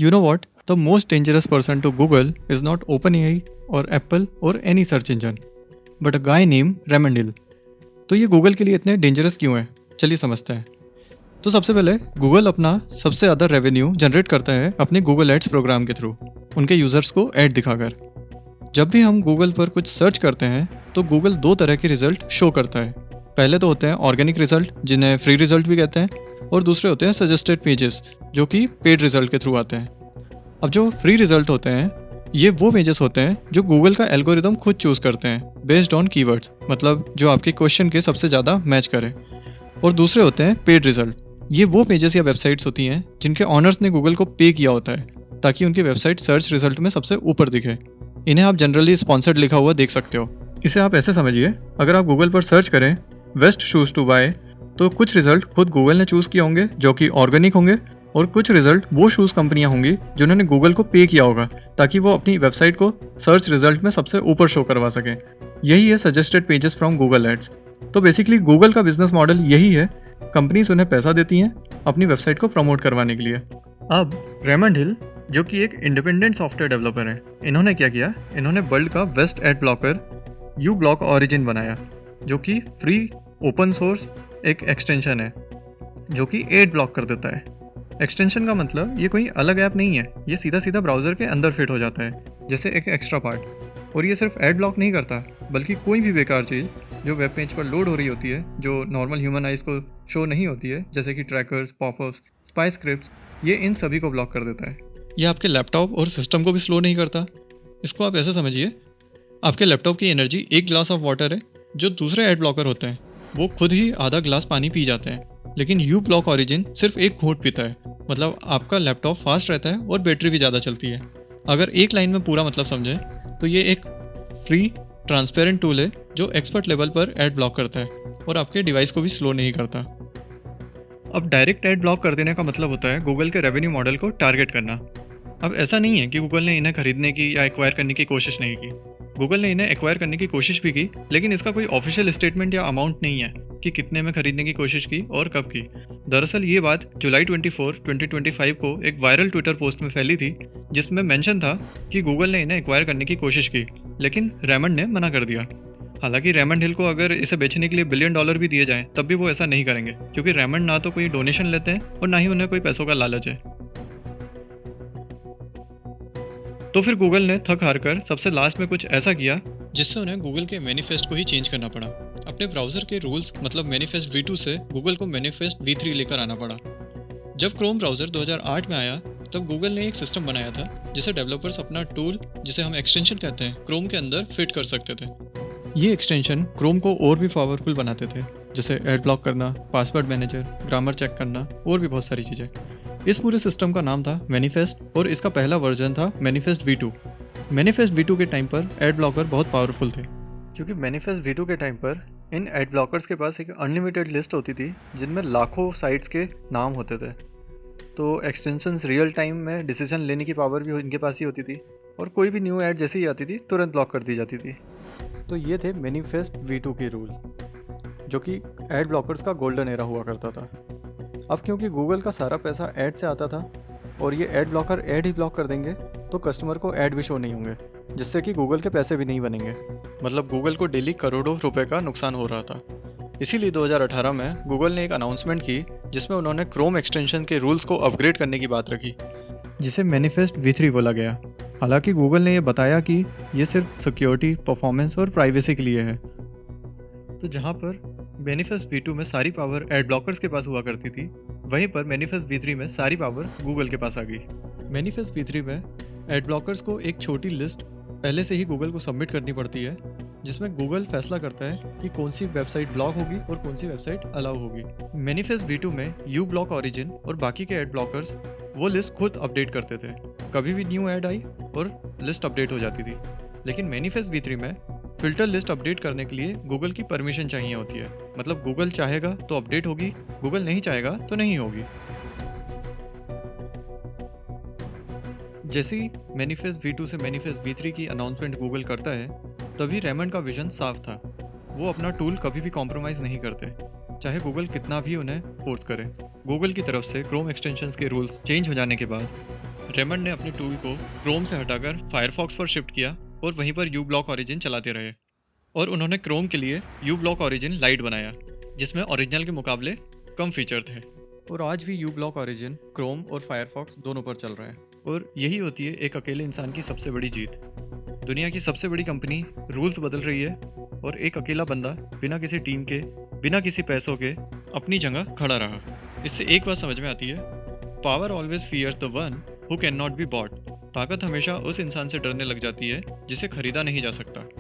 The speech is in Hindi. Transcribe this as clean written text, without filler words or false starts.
You know what? The most dangerous person to Google is not OpenAI or Apple or any search engine, but a guy named Raymond Hill. तो ये गूगल के लिए इतने डेंजरस क्यों है? चलिए समझते हैं। तो सबसे पहले गूगल अपना सबसे ज़्यादा रेवेन्यू जनरेट करता है अपने गूगल एड्स प्रोग्राम के थ्रू, उनके यूज़र्स को ऐड दिखाकर। जब भी हम गूगल पर कुछ सर्च करते हैं तो गूगल दो तरह के रिजल्ट शो करता है। पहले तो होते हैं ऑर्गेनिक रिजल्ट, जिन्हें फ्री रिजल्ट भी कहते हैं, और दूसरे होते हैं सजेस्टेड पेजेस, जो कि पेड रिजल्ट के थ्रू आते हैं। अब जो फ्री रिजल्ट होते हैं, ये वो पेजेस होते हैं जो गूगल का एल्गोरिदम खुद चूज़ करते हैं बेस्ड ऑन कीवर्ड्स, मतलब जो आपके क्वेश्चन के सबसे ज़्यादा मैच करे। और दूसरे होते हैं पेड रिजल्ट। ये वो पेजेस या वेबसाइट्स होती हैं जिनके ऑनर्स ने गूगल को पे किया होता है ताकि उनकी वेबसाइट सर्च रिजल्ट में सबसे ऊपर दिखे। इन्हें आप जनरली स्पॉन्सर्ड लिखा हुआ देख सकते हो। इसे आप ऐसे समझिए, अगर आप गूगल पर सर्च करें बेस्ट शूज़ टू बाय, तो कुछ रिजल्ट खुद गूगल ने चूज़ किए होंगे जो कि ऑर्गेनिक होंगे, और कुछ रिजल्ट वो शूज़ कंपनियां होंगी जिन्होंने गूगल को पे किया होगा ताकि वो अपनी वेबसाइट को सर्च रिजल्ट में सबसे ऊपर शो करवा सकें। यही है suggested pages from Google ads. तो बेसिकली गूगल का बिजनेस मॉडल यही है, कंपनीज उन्हें पैसा देती हैं अपनी वेबसाइट को प्रमोट करवाने के लिए। अब रेमंड हिल, जो कि एक इंडिपेंडेंट सॉफ्टवेयर डेवलपर है, इन्होंने क्या किया, इन्होंने वर्ल्ड का best ad blocker you block origin बनाया, जो कि फ्री ओपन सोर्स एक एक्सटेंशन है जो कि एड ब्लॉक कर देता है। एक्सटेंशन का मतलब ये कोई अलग ऐप नहीं है, ये सीधा सीधा ब्राउज़र के अंदर फिट हो जाता है जैसे एक एक्स्ट्रा पार्ट। और ये सिर्फ एड ब्लॉक नहीं करता, बल्कि कोई भी बेकार चीज़ जो वेब पेज पर लोड हो रही होती है, जो नॉर्मल ह्यूमन आइज़ को शो नहीं होती है, जैसे कि ट्रैकर्स, पॉपअप्स, स्पाई स्क्रिप्ट्स, ये इन सभी को ब्लॉक कर देता है। ये आपके लैपटॉप और सिस्टम को भी स्लो नहीं करता। इसको आप ऐसे समझिए, आपके लैपटॉप की एनर्जी एक ग्लास ऑफ वाटर है, जो दूसरे एड ब्लॉकर होते हैं वो खुद ही आधा ग्लास पानी पी जाते हैं, लेकिन यू ब्लॉक ओरिजिन सिर्फ एक घूंट पीता है। मतलब आपका लैपटॉप फास्ट रहता है और बैटरी भी ज़्यादा चलती है। अगर एक लाइन में पूरा मतलब समझें तो ये एक फ्री ट्रांसपेरेंट टूल है जो एक्सपर्ट लेवल पर एड ब्लॉक करता है और आपके डिवाइस को भी स्लो नहीं करता। अब डायरेक्ट एड ब्लॉक कर देने का मतलब होता है गूगल के रेवेन्यू मॉडल को टारगेट करना। अब ऐसा नहीं है कि गूगल ने इन्हें खरीदने की या एक्वायर करने की कोशिश नहीं की। गूगल ने इन्हें एक्वायर करने की कोशिश भी की, लेकिन इसका कोई ऑफिशियल स्टेटमेंट या अमाउंट नहीं है कि कितने में खरीदने की कोशिश की और कब की। दरअसल ये बात जुलाई 24, 2025 को एक वायरल ट्विटर पोस्ट में फैली थी, जिसमें मेंशन था कि गूगल ने इन्हें एक्वायर करने की कोशिश की, लेकिन रेमंड ने मना कर दिया। हालांकि रेमंड हिल को अगर इसे बेचने के लिए $1 बिलियन भी दिए जाएं, तब भी वो ऐसा नहीं करेंगे, क्योंकि रेमंड ना तो कोई डोनेशन लेते हैं और ना ही उन्हें कोई पैसों का लालच है। तो फिर गूगल ने थक हार कर सबसे लास्ट में कुछ ऐसा किया जिससे उन्हें गूगल के मैनिफेस्ट को ही चेंज करना पड़ा। अपने ब्राउज़र के रूल्स मतलब मैनिफेस्ट V2 से गूगल को मैनिफेस्ट V3 लेकर आना पड़ा। जब क्रोम ब्राउज़र 2008 में आया, तब गूगल ने एक सिस्टम बनाया था जिसे डेवलपर्स अपना टूल, जिसे हम एक्सटेंशन कहते हैं, क्रोम के अंदर फिट कर सकते थे। ये एक्सटेंशन क्रोम को और भी पावरफुल बनाते थे, जैसे एड ब्लॉक करना, पासवर्ड मैनेजर, ग्रामर चेक करना और भी बहुत सारी चीज़ें। इस पूरे सिस्टम का नाम था मैनिफेस्ट और इसका पहला वर्जन था मैनिफेस्ट V2। मैनिफेस्ट V2 के टाइम पर एड ब्लॉकर बहुत पावरफुल थे, क्योंकि मैनिफेस्ट V2 के टाइम पर इन एड ब्लॉकर्स के पास एक अनलिमिटेड लिस्ट होती थी जिनमें लाखों साइट्स के नाम होते थे। तो एक्सटेंशंस रियल टाइम में डिसीजन लेने की पावर भी इनके पास ही होती थी, और कोई भी न्यू ऐड जैसे ही आती थी तुरंत ब्लॉक कर दी जाती थी। तो ये थे मैनिफेस्ट V2 के रूल, जो कि एड ब्लॉकर्स का गोल्डन एरा हुआ करता था। अब क्योंकि गूगल का सारा पैसा ऐड से आता था और ये एड ब्लॉकर ऐड ही ब्लॉक कर देंगे, तो कस्टमर को ऐड भी शो नहीं होंगे, जिससे कि गूगल के पैसे भी नहीं बनेंगे। मतलब गूगल को डेली करोड़ों रुपए का नुकसान हो रहा था। इसीलिए 2018 में गूगल ने एक अनाउंसमेंट की जिसमें उन्होंने क्रोम एक्सटेंशन के रूल्स को अपग्रेड करने की बात रखी, जिसे मैनिफेस्ट V3 बोला गया। हालांकि गूगल ने यह बताया कि ये सिर्फ सिक्योरिटी, परफॉर्मेंस और प्राइवेसी के लिए है। तो जहाँ पर मैनिफेस्ट V2 में सारी पावर एड ब्लॉकर्स के पास हुआ करती थी, वहीं पर मैनिफेस्ट V3 में सारी पावर गूगल के पास आ गई। मैनिफेस्ट V3 में एड ब्लॉकर्स को एक छोटी लिस्ट पहले से ही गूगल को सबमिट करनी पड़ती है, जिसमें गूगल फैसला करता है कि कौन सी वेबसाइट ब्लॉक होगी और कौन सी वेबसाइट अलाउ होगी। मैनिफेस्ट V2 में यू ब्लॉक ओरिजिन और बाकी के एड ब्लॉकर्स वो लिस्ट खुद अपडेट करते थे। कभी भी न्यू ऐड आई और लिस्ट अपडेट हो जाती थी। लेकिन मैनिफेस्ट V3 में फिल्टर लिस्ट अपडेट करने के लिए गूगल की परमिशन चाहिए होती है। मतलब गूगल चाहेगा तो अपडेट होगी, गूगल नहीं चाहेगा तो नहीं होगी। जैसे ही मैनिफेस्ट V2 से मैनिफेस्ट V3 की अनाउंसमेंट गूगल करता है, तभी रेमंड का विजन साफ था। वो अपना टूल कभी भी कॉम्प्रोमाइज़ नहीं करते, चाहे गूगल कितना भी उन्हें फोर्स करे। गूगल की तरफ से क्रोम एक्सटेंशंस के रूल्स चेंज हो जाने के बाद रेमंड ने अपने टूल को क्रोम से हटाकर फायरफॉक्स पर शिफ्ट किया और वहीं पर यू ब्लॉक ओरिजिन चलाते रहे। और उन्होंने क्रोम के लिए यू ब्लॉक ओरिजिन लाइट बनाया, जिसमें ओरिजिनल के मुकाबले कम फीचर थे। और आज भी यू ब्लॉक ओरिजिन क्रोम और फायरफॉक्स दोनों पर चल रहा है। और यही होती है एक अकेले इंसान की सबसे बड़ी जीत। दुनिया की सबसे बड़ी कंपनी रूल्स बदल रही है और एक अकेला बंदा बिना किसी टीम के, बिना किसी पैसों के अपनी जगह खड़ा रहा। इससे एक बात समझ में आती है, power always fears the one who cannot नॉट बी बॉट। ताकत हमेशा उस इंसान से डरने लग जाती है जिसे खरीदा नहीं जा सकता।